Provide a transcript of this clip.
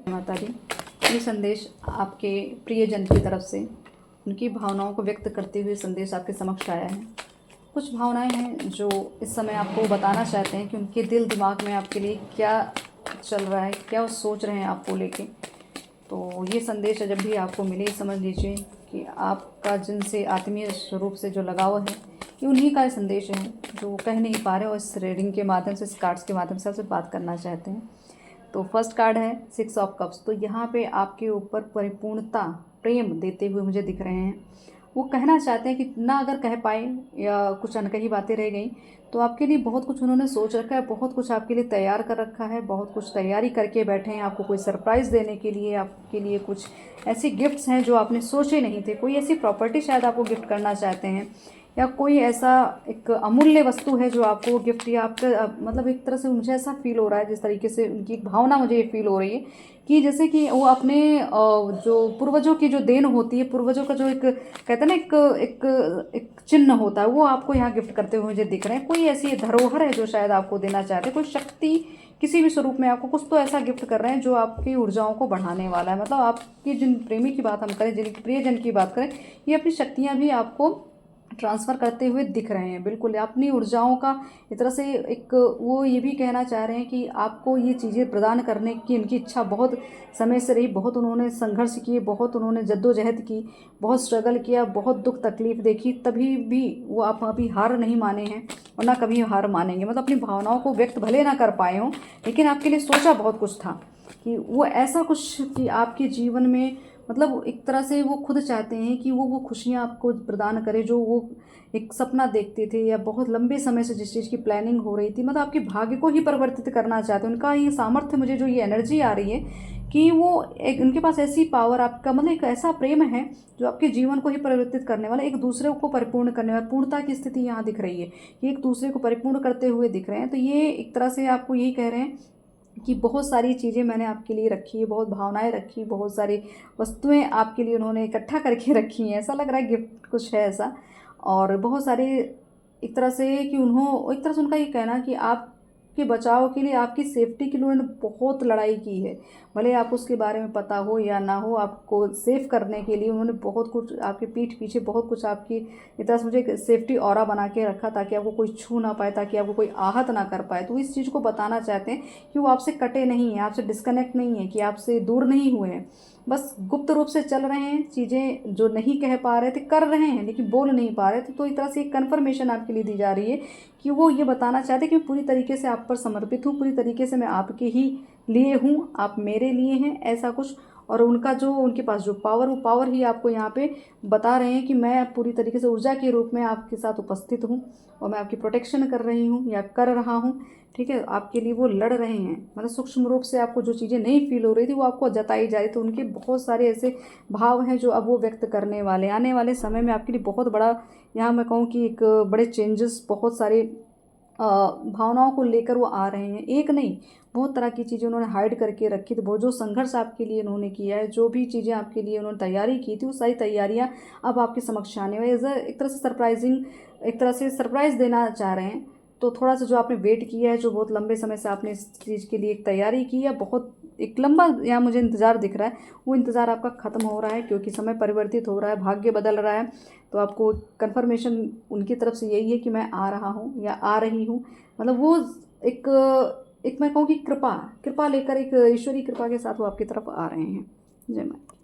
माता दी, ये संदेश आपके प्रियजन की तरफ से उनकी भावनाओं को व्यक्त करते हुए संदेश आपके समक्ष आया है। कुछ भावनाएं हैं जो इस समय आपको बताना चाहते हैं कि उनके दिल दिमाग में आपके लिए क्या चल रहा है, क्या वो सोच रहे हैं आपको लेके। तो ये संदेश जब भी आपको मिले समझ लीजिए कि आपका जिनसे आत्मीय स्वरूप से जो लगाव है ये उन्हीं का संदेश है जो कह नहीं पा रहे और इस रीडिंग के माध्यम से, इस कार्ड्स के माध्यम से आपसे बात करना चाहते हैं। तो फर्स्ट कार्ड है 6 ऑफ कप्स। तो यहाँ पे आपके ऊपर परिपूर्णता, प्रेम देते हुए मुझे दिख रहे हैं। वो कहना चाहते हैं कि ना अगर कह पाए या कुछ अनकही बातें रह गई तो आपके लिए बहुत कुछ उन्होंने सोच रखा है, बहुत कुछ आपके लिए तैयार कर रखा है, बहुत कुछ तैयारी करके बैठे हैं आपको कोई सरप्राइज़ देने के लिए। आपके लिए कुछ ऐसे गिफ्ट्स हैं जो आपने सोचे नहीं थे। कोई ऐसी प्रॉपर्टी शायद आपको गिफ्ट करना चाहते हैं या कोई ऐसा एक अमूल्य वस्तु है जो आपको गिफ्ट या आपका मतलब एक तरह से मुझे ऐसा फील हो रहा है, जिस तरीके से उनकी एक भावना मुझे ये फील हो रही है कि जैसे कि वो अपने जो पूर्वजों की जो देन होती है, पूर्वजों का जो एक कहते हैं ना एक एक एक चिन्ह होता है, वो आपको यहाँ गिफ्ट करते हुए मुझे दिख रहे हैं। कोई ऐसी धरोहर है जो शायद आपको देना चाहते हैं, कोई शक्ति किसी भी स्वरूप में आपको कुछ तो ऐसा गिफ्ट कर रहे हैं जो आपकी ऊर्जाओं को बढ़ाने वाला है। मतलब आपकी जिन प्रेमी की बात हम करें, जिन प्रियजन की बात करें, ये अपनी शक्तियाँ भी आपको ट्रांसफ़र करते हुए दिख रहे हैं। बिल्कुल अपनी ऊर्जाओं का एक तरह से एक वो ये भी कहना चाह रहे हैं कि आपको ये चीज़ें प्रदान करने की उनकी इच्छा बहुत समय से रही। बहुत उन्होंने संघर्ष किए, बहुत उन्होंने जद्दोजहद की, बहुत स्ट्रगल किया, बहुत दुख तकलीफ़ देखी, तभी भी वो आप अभी हार नहीं माने हैं और ना कभी हार मानेंगे। मतलब अपनी भावनाओं को व्यक्त भले ना कर पाए हों, लेकिन आपके लिए सोचा बहुत कुछ था कि वो ऐसा कुछ कि आपके जीवन में मतलब एक तरह से वो खुद चाहते हैं कि वो खुशियाँ आपको प्रदान करे जो वो एक सपना देखते थे या बहुत लंबे समय से जिस चीज़ की प्लानिंग हो रही थी। मतलब आपके भाग्य को ही परिवर्तित करना चाहते हैं। उनका ये सामर्थ्य, मुझे जो ये एनर्जी आ रही है कि वो एक उनके पास ऐसी पावर, आपका मतलब एक ऐसा प्रेम है जो आपके जीवन को ही परिवर्तित करने वाला, एक दूसरे को परिपूर्ण करने वाला, पूर्णता की स्थिति यहाँ दिख रही है कि एक दूसरे को परिपूर्ण करते हुए दिख रहे हैं। तो ये एक तरह से आपको यही कह रहे हैं कि बहुत सारी चीज़ें मैंने आपके लिए रखी है, बहुत भावनाएं रखी, बहुत सारी वस्तुएं आपके लिए उन्होंने इकट्ठा करके रखी हैं। ऐसा लग रहा है गिफ्ट कुछ है ऐसा। और बहुत सारे एक तरह से कि एक तरह से उनका ये कहना कि आपके बचाव के लिए, आपकी सेफ्टी के लिए उन्होंने बहुत लड़ाई की है। भले आपको उसके बारे में पता हो या ना हो, आपको सेफ करने के लिए उन्होंने बहुत कुछ आपके पीठ पीछे, बहुत कुछ आपकी एक तरह से मुझे एक सेफ्टी ऑरा बना के रखा ताकि आपको कोई छू ना पाए, ताकि आपको कोई आहत ना कर पाए। तो इस चीज़ को बताना चाहते हैं कि वो आपसे कटे नहीं हैं, आपसे डिस्कनेक्ट नहीं है, कि आपसे दूर नहीं हुए हैं। बस गुप्त रूप से चल रहे हैं, चीज़ें जो नहीं कह पा रहे थे कर रहे हैं लेकिन बोल नहीं पा रहे थे। तो एक तरह से एक कन्फर्मेशन आपके लिए दी जा रही है कि वो ये बताना चाहते हैं कि मैं पूरी तरीके से आप पर समर्पित हूँ, पूरी तरीके से मैं आपके ही लिए हूँ, आप मेरे लिए हैं, ऐसा कुछ। और उनका जो उनके पास जो पावर, वो पावर ही आपको यहाँ पे बता रहे हैं कि मैं पूरी तरीके से ऊर्जा के रूप में आपके साथ उपस्थित हूँ और मैं आपकी प्रोटेक्शन कर रही हूँ या कर रहा हूँ। ठीक है, आपके लिए वो लड़ रहे हैं। मतलब सूक्ष्म रूप से आपको जो चीज़ें नहीं फील हो रही थी वो आपको जताई जा रही। तो उनके बहुत सारे ऐसे भाव हैं जो अब वो व्यक्त करने वाले, आने वाले समय में आपके लिए बहुत बड़ा, यहाँ मैं कहूँ कि एक बड़े चेंजेस, बहुत सारे भावनाओं को लेकर वो आ रहे हैं। एक नहीं, बहुत तरह की चीज़ें उन्होंने हाइड करके रखी थी। बहुत जो संघर्ष आपके लिए उन्होंने किया है, जो भी चीज़ें आपके लिए उन्होंने तैयारी की थी, वो सारी तैयारियां अब आपके समक्ष आने वाली। एक तरह से सरप्राइजिंग, एक तरह से सरप्राइज़ देना चाह रहे हैं। तो थोड़ा सा जो आपने वेट किया है, जो बहुत लंबे समय से आपने इस चीज़ के लिए एक तैयारी की है, बहुत एक लंबा यहाँ मुझे इंतज़ार दिख रहा है, वो इंतज़ार आपका ख़त्म हो रहा है क्योंकि समय परिवर्तित हो रहा है, भाग्य बदल रहा है। तो आपको कन्फर्मेशन उनकी तरफ से यही है कि मैं आ रहा हूँ या आ रही हूँ। मतलब वो एक एक मैं कहूँ कि कृपा कृपा लेकर, एक ईश्वरीय कृपा के साथ वो आपकी तरफ आ रहे हैं। जय माता।